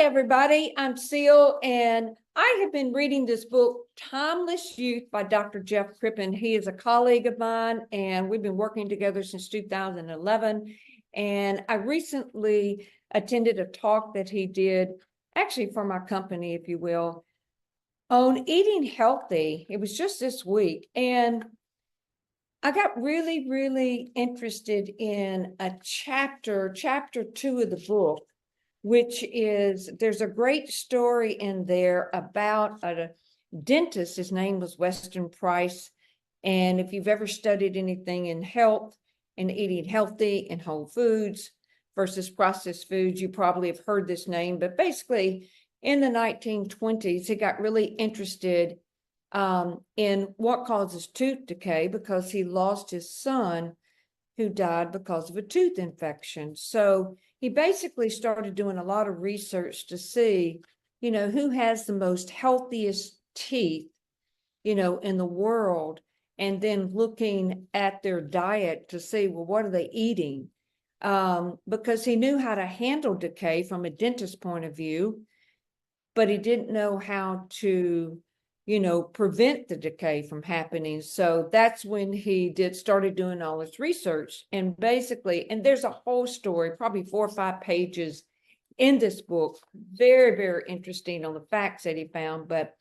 everybody. I'm Seal, and I have been reading this book, Timeless Youth by Dr. Jeff Crippen. He is a colleague of mine, and we've been working together since 2011. And I recently attended a talk that he did, actually for my company, if you will, on eating healthy. It was just this week. And I got really, really interested in a chapter 2 of the book, which is, there's a great story in there about a dentist. His name was Weston Price. And if you've ever studied anything in health and eating healthy and whole foods versus processed foods, you probably have heard this name. But basically, in the 1920s, he got really interested in what causes tooth decay because he lost his son who died because of a tooth infection. So he basically started doing a lot of research to see, who has the most healthiest teeth, in the world, and then looking at their diet to see, well, what are they eating? Because he knew how to handle decay from a dentist point of view, but he didn't know how to prevent the decay from happening. So that's when he started doing all this research. And basically, and there's a whole story, probably 4 or 5 pages in this book, very, very interesting on the facts that he found. But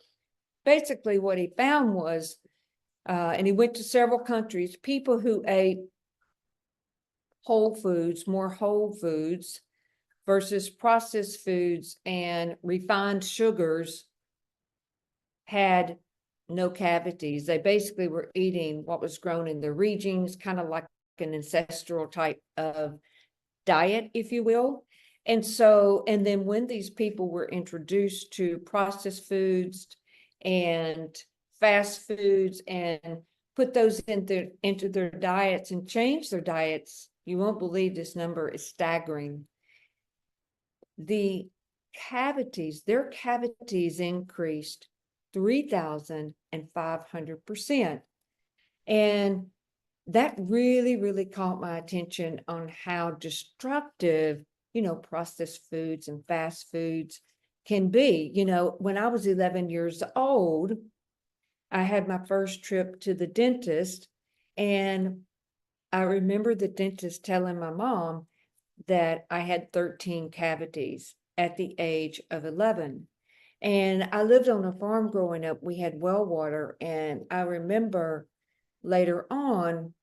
basically what he found was, and he went to several countries, people who ate whole foods, more whole foods versus processed foods and refined sugars, had no cavities. They basically were eating what was grown in their regions, kind of like an ancestral type of diet, if you will. And then when these people were introduced to processed foods and fast foods and put those into their diets and change their diets, you won't believe this number is staggering. Their cavities increased 3,500%. And that really, really caught my attention on how destructive, processed foods and fast foods can be. When I was 11 years old, I had my first trip to the dentist, and I remember the dentist telling my mom that I had 13 cavities at the age of 11. And I lived on a farm growing up. We had well water. And I remember later on,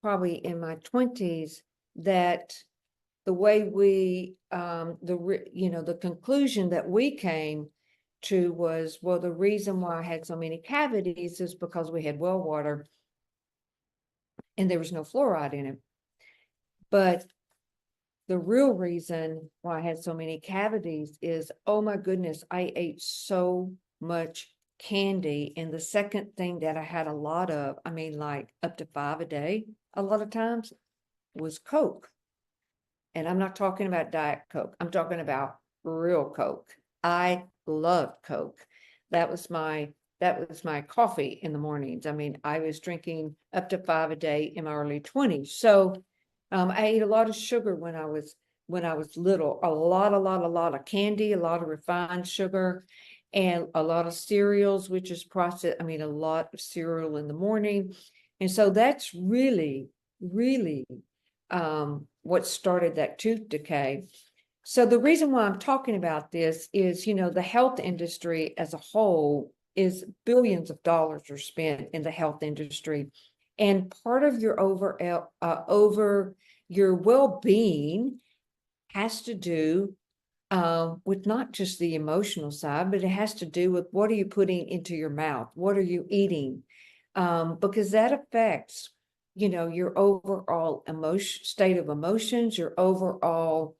probably in my 20s, that the way the conclusion that we came to was, well, the reason why I had so many cavities is because we had well water and there was no fluoride in it. But the real reason why I had so many cavities is, oh my goodness, I ate so much candy. And the second thing that I had a lot of, like up to 5 a day, a lot of times, was Coke. And I'm not talking about Diet Coke. I'm talking about real Coke. I loved Coke. That was my coffee in the mornings. I was drinking up to 5 a day in my early 20s. So I ate a lot of sugar when I was little, a lot of candy, a lot of refined sugar, and a lot of cereals, which is processed. A lot of cereal in the morning. And so that's really, really what started that tooth decay. So the reason why I'm talking about this is, the health industry as a whole is billions of dollars are spent in the health industry. And part of your your well-being has to do with not just the emotional side, but it has to do with what are you putting into your mouth? What are you eating? Because that affects, your overall state of emotions, your overall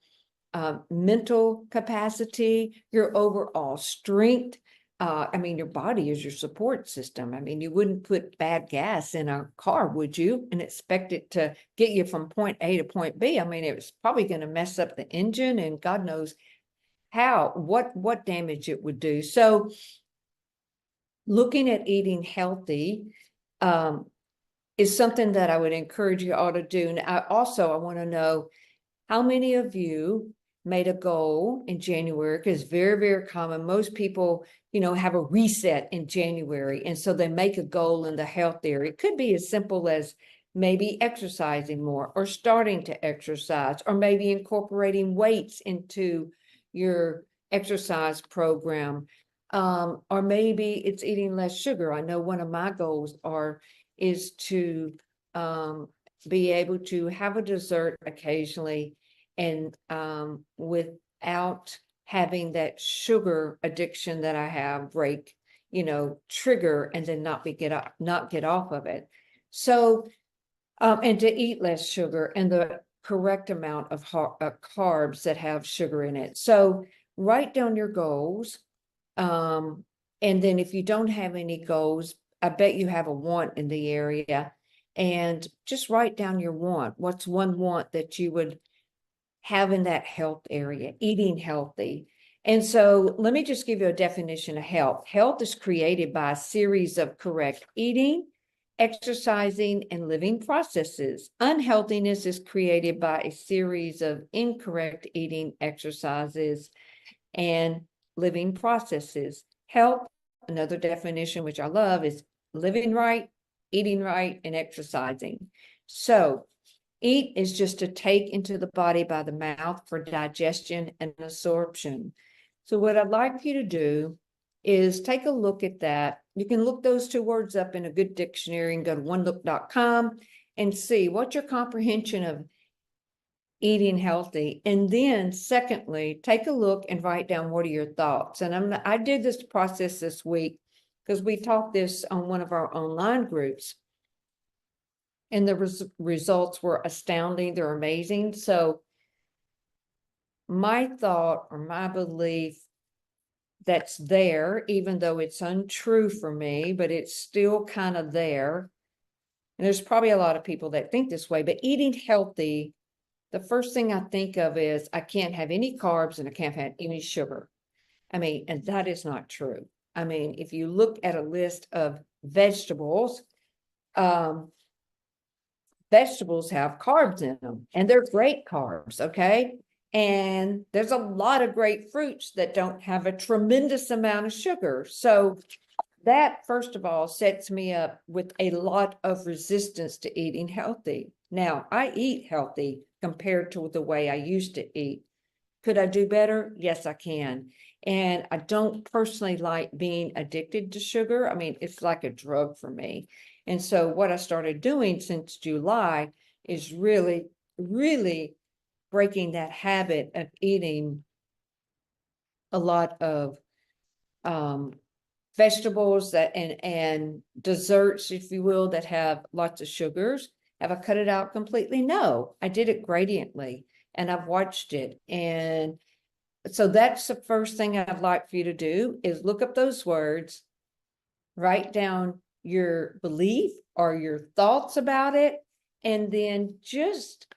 mental capacity, your overall strength. Your body is your support system. You wouldn't put bad gas in a car, would you? And expect it to get you from point A to point B. It was probably going to mess up the engine and God knows what damage it would do. So looking at eating healthy is something that I would encourage you all to do. And I want to know how many of you made a goal in January, because it's very, very common. Most people, have a reset in January. And so they make a goal in the health area. It could be as simple as maybe exercising more, or starting to exercise, or maybe incorporating weights into your exercise program. Or maybe it's eating less sugar. I know one of my goals is to be able to have a dessert occasionally, and without having that sugar addiction that I have break, trigger, and then not get off of it. So, and to eat less sugar and the correct amount of carbs that have sugar in it. So write down your goals. And then if you don't have any goals, I bet you have a want in the area, and just write down your want. What's one want that you would have in that health area? Eating healthy. And so let me just give you a definition of health. Health is created by a series of correct eating, exercising, and living processes. Unhealthiness is created by a series of incorrect eating, exercises, and living processes. Health, another definition which I love, is living right, eating right, and exercising. So eat is just to take into the body by the mouth for digestion and absorption. So what I'd like you to do is take a look at that. You can look those two words up in a good dictionary and go to onelook.com and see what's your comprehension of eating healthy. And then secondly, take a look and write down what are your thoughts. And I did this process this week because we taught this on one of our online groups, and the results were astounding. They're amazing. So my thought, or my belief, that's there, even though it's untrue for me, but it's still kind of there. And there's probably a lot of people that think this way, but eating healthy, the first thing I think of is I can't have any carbs and I can't have any sugar. I mean, and that is not true. I mean, if you look at a list of vegetables, vegetables have carbs in them, and they're great carbs, okay? And there's a lot of great fruits that don't have a tremendous amount of sugar. So that, first of all, sets me up with a lot of resistance to eating healthy. Now, I eat healthy compared to the way I used to eat. Could I do better? Yes, I can. And I don't personally like being addicted to sugar. I mean, it's like a drug for me. And so what I started doing since July is really, really breaking that habit of eating a lot of vegetables and desserts, if you will, that have lots of sugars. Have I cut it out completely? No, I did it gradiently, and I've watched it. And so that's the first thing I'd like for you to do, is look up those words, write down your belief or your thoughts about it, and then just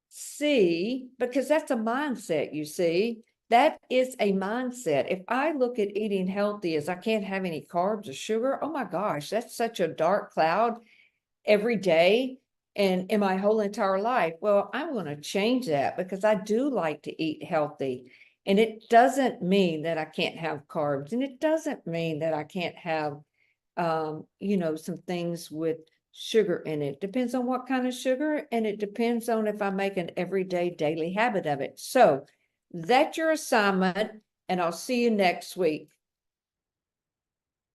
see, because that's a mindset, you see. That is a mindset. If I look at eating healthy as I can't have any carbs or sugar, oh my gosh, that's such a dark cloud every day and in my whole entire life. Well, I'm going to change that, because I do like to eat healthy. And it doesn't mean that I can't have carbs, and it doesn't mean that I can't have, some things with sugar in it. Depends on what kind of sugar, and it depends on if I make an everyday daily habit of it. So that's your assignment, and I'll see you next week.